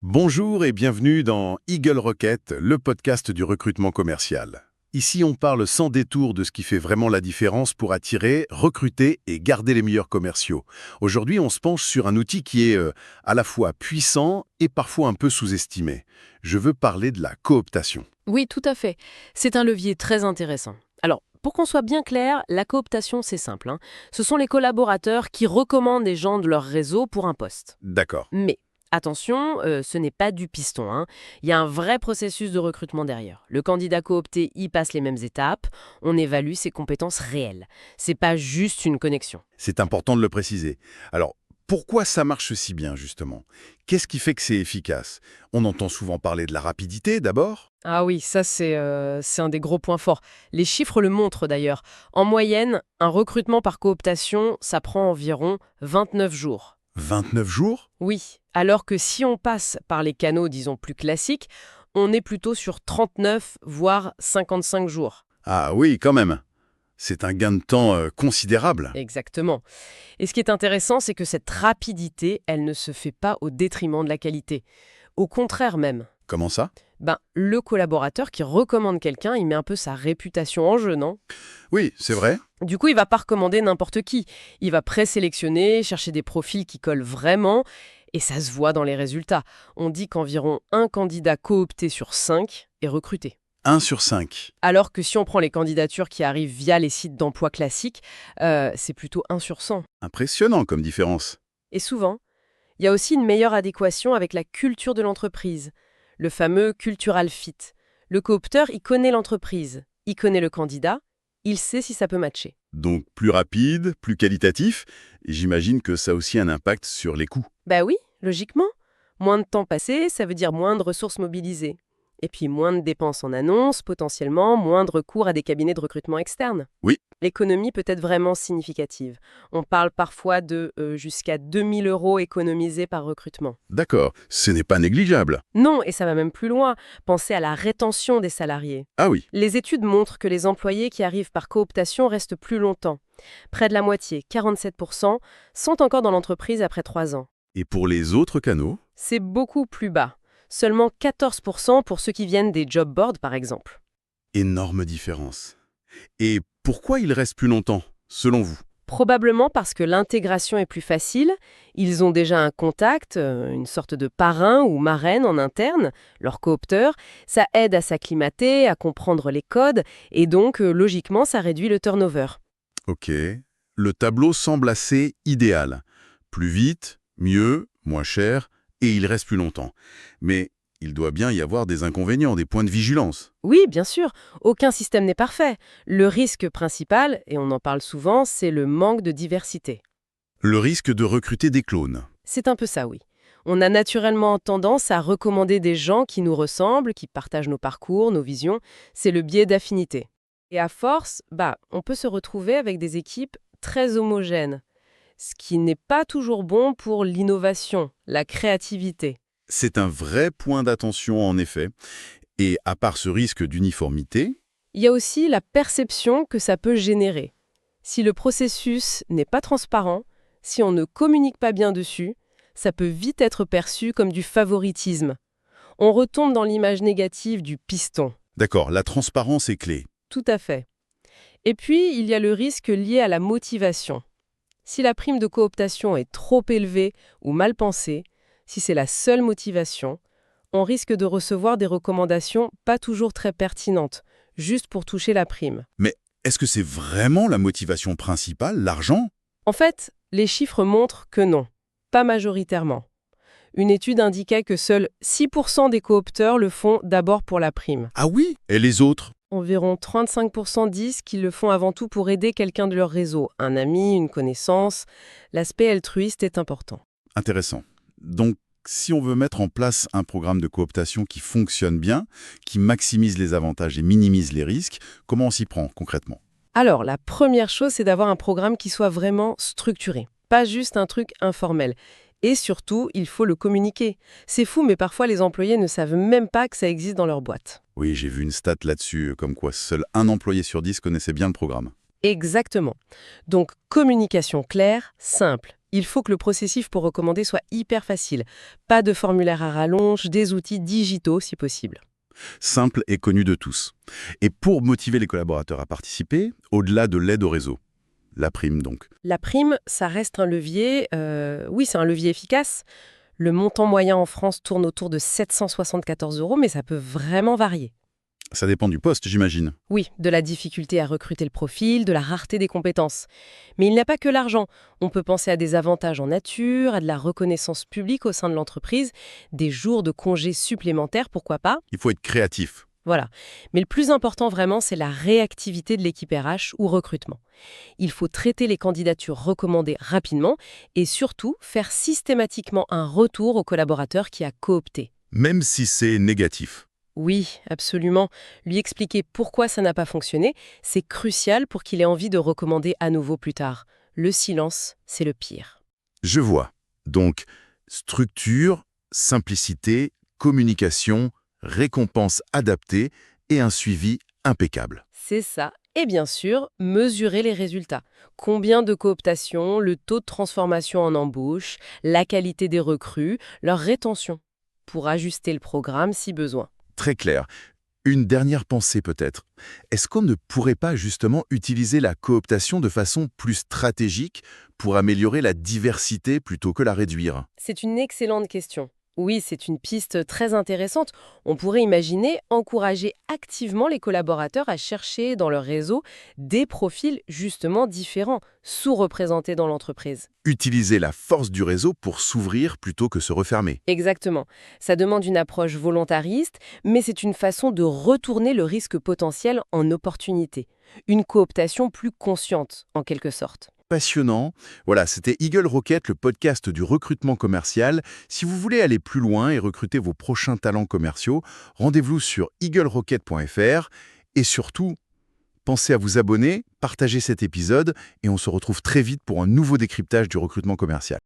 Bonjour et bienvenue dans Eagle Rocket, le podcast du recrutement commercial. Ici, on parle sans détour de ce qui fait vraiment la différence pour attirer, recruter et garder les meilleurs commerciaux. Aujourd'hui, on se penche sur un outil qui est à la fois puissant et parfois un peu sous-estimé. Je veux parler de la cooptation. Oui, tout à fait. C'est un levier très intéressant. Alors, pour qu'on soit bien clair, la cooptation, c'est simple, hein. Ce sont les collaborateurs qui recommandent les gens de leur réseau pour un poste. D'accord. Mais attention, ce n'est pas du piston, hein. Il y a un vrai processus de recrutement derrière. Le candidat coopté y passe les mêmes étapes. On évalue ses compétences réelles. C'est pas juste une connexion. C'est important de le préciser. Alors, pourquoi ça marche si bien, justement? Qu'est-ce qui fait que c'est efficace? On entend souvent parler de la rapidité, d'abord. Ah oui, ça c'est un des gros points forts. Les chiffres le montrent d'ailleurs. En moyenne, un recrutement par cooptation, ça prend environ 29 jours. 29 jours? Oui, alors que si on passe par les canaux, disons, plus classiques, on est plutôt sur 39, voire 55 jours. Ah oui, quand même. C'est un gain de temps considérable. Exactement. Et ce qui est intéressant, c'est que cette rapidité, elle ne se fait pas au détriment de la qualité. Au contraire même. Comment ça? Le collaborateur qui recommande quelqu'un, il met un peu sa réputation en jeu, non? Oui, c'est vrai. Du coup, il va pas recommander n'importe qui. Il va présélectionner, chercher des profils qui collent vraiment, et ça se voit dans les résultats. On dit qu'environ un candidat coopté sur 5 est recruté. 1 sur 5. Alors que si on prend les candidatures qui arrivent via les sites d'emploi classiques, c'est plutôt 1 sur 100. Impressionnant comme différence. Et souvent, il y a aussi une meilleure adéquation avec la culture de l'entreprise, le fameux cultural fit. Le coopteur, il connaît l'entreprise, il connaît le candidat, il sait si ça peut matcher. Donc plus rapide, plus qualitatif, et j'imagine que ça a aussi un impact sur les coûts. Bah oui, logiquement. Moins de temps passé, ça veut dire moins de ressources mobilisées. Et puis moins de dépenses en annonces, potentiellement moins de recours à des cabinets de recrutement externes. Oui. L'économie peut être vraiment significative. On parle parfois de jusqu'à 2000 € économisés par recrutement. D'accord, ce n'est pas négligeable. Non, et ça va même plus loin. Pensez à la rétention des salariés. Ah oui, Les études montrent que les employés qui arrivent par cooptation restent plus longtemps. Près de la moitié, 47%, sont encore dans l'entreprise après 3 ans. et pour les autres canaux? C'est beaucoup plus bas. Seulement 14% pour ceux qui viennent des job boards, par exemple. Énorme différence. Et pourquoi ils restent plus longtemps, selon vous? Probablement parce que l'intégration est plus facile, ils ont déjà un contact, une sorte de parrain ou marraine en interne, leur coopteur, ça aide à s'acclimater, à comprendre les codes, et donc, logiquement, ça réduit le turnover. Ok, le tableau semble assez idéal. Plus vite, mieux, moins cher, et il reste plus longtemps. Mais il doit bien y avoir des inconvénients, des points de vigilance. Oui, bien sûr, aucun système n'est parfait. Le risque principal, et on en parle souvent, c'est le manque de diversité. Le risque de recruter des clones. C'est un peu ça, oui. On a naturellement tendance à recommander des gens qui nous ressemblent, qui partagent nos parcours, nos visions. C'est le biais d'affinité. Et à force, on peut se retrouver avec des équipes très homogènes, ce qui n'est pas toujours bon pour l'innovation, la créativité. C'est un vrai point d'attention en effet. Et à part ce risque d'uniformité, Il y a aussi la perception que ça peut générer. Si le processus n'est pas transparent, si on ne communique pas bien dessus, ça peut vite être perçu comme du favoritisme. On retombe dans l'image négative du piston. d'accord, la transparence est clé. Tout à fait. Et puis, il y a le risque lié à la motivation. Si la prime de cooptation est trop élevée ou mal pensée, si c'est la seule motivation, on risque de recevoir des recommandations pas toujours très pertinentes, juste pour toucher la prime. Mais est-ce que c'est vraiment la motivation principale, l'argent? En fait, les chiffres montrent que non, pas majoritairement. Une étude indiquait que seuls 6% des coopteurs le font d'abord pour la prime. Ah oui? Et les autres? Environ 35% disent qu'ils le font avant tout pour aider quelqu'un de leur réseau, un ami, une connaissance. L'aspect altruiste est important. Intéressant. Donc, si on veut mettre en place un programme de cooptation qui fonctionne bien, qui maximise les avantages et minimise les risques, comment on s'y prend concrètement? Alors, la première chose, c'est d'avoir un programme qui soit vraiment structuré, pas juste un truc informel. Et surtout, il faut le communiquer. C'est fou, mais parfois les employés ne savent même pas que ça existe dans leur boîte. Oui, j'ai vu une stat là-dessus, comme quoi seul un employé sur 10 connaissait bien le programme. Exactement. Donc, communication claire, simple, Il faut que le processus pour recommander soit hyper facile. Pas de formulaire à rallonge, des outils digitaux si possible. Simple et connu de tous. Et pour motiver les collaborateurs à participer, au-delà de l'aide au réseau, la prime donc. La prime, ça reste un levier, oui, c'est un levier efficace. Le montant moyen en France tourne autour de 774 €, mais ça peut vraiment varier. Ça dépend du poste, j'imagine. Oui, de la difficulté à recruter le profil, de la rareté des compétences. Mais il n'y a pas que l'argent. On peut penser à des avantages en nature, à de la reconnaissance publique au sein de l'entreprise, des jours de congés supplémentaires, pourquoi pas. Il faut être créatif. Voilà. Mais le plus important vraiment, c'est la réactivité de l'équipe RH ou recrutement. Il faut traiter les candidatures recommandées rapidement et surtout faire systématiquement un retour au collaborateur qui a coopté. Même si c'est négatif. Oui, absolument. Lui expliquer pourquoi ça n'a pas fonctionné, c'est crucial pour qu'il ait envie de recommander à nouveau plus tard. Le silence, c'est le pire. Je vois. Donc, structure, simplicité, communication, récompense adaptée et un suivi impeccable. C'est ça. Et bien sûr, mesurer les résultats. Combien de cooptations, le taux de transformation en embauche, la qualité des recrues, leur rétention, pour ajuster le programme si besoin. Très clair. Une dernière pensée peut-être. Est-ce qu'on ne pourrait pas justement utiliser la cooptation de façon plus stratégique pour améliorer la diversité plutôt que la réduire? C'est une excellente question. Oui, c'est une piste très intéressante. On pourrait imaginer encourager activement les collaborateurs à chercher dans leur réseau des profils justement différents, sous-représentés dans l'entreprise. Utiliser la force du réseau pour s'ouvrir plutôt que se refermer. Exactement. Ça demande une approche volontariste, mais c'est une façon de retourner le risque potentiel en opportunité. Une cooptation plus consciente, en quelque sorte. Passionnant. Voilà, c'était Eagle Rocket, le podcast du recrutement commercial. Si vous voulez aller plus loin et recruter vos prochains talents commerciaux, rendez-vous sur eaglerocket.fr et surtout, pensez à vous abonner, partager cet épisode et on se retrouve très vite pour un nouveau décryptage du recrutement commercial.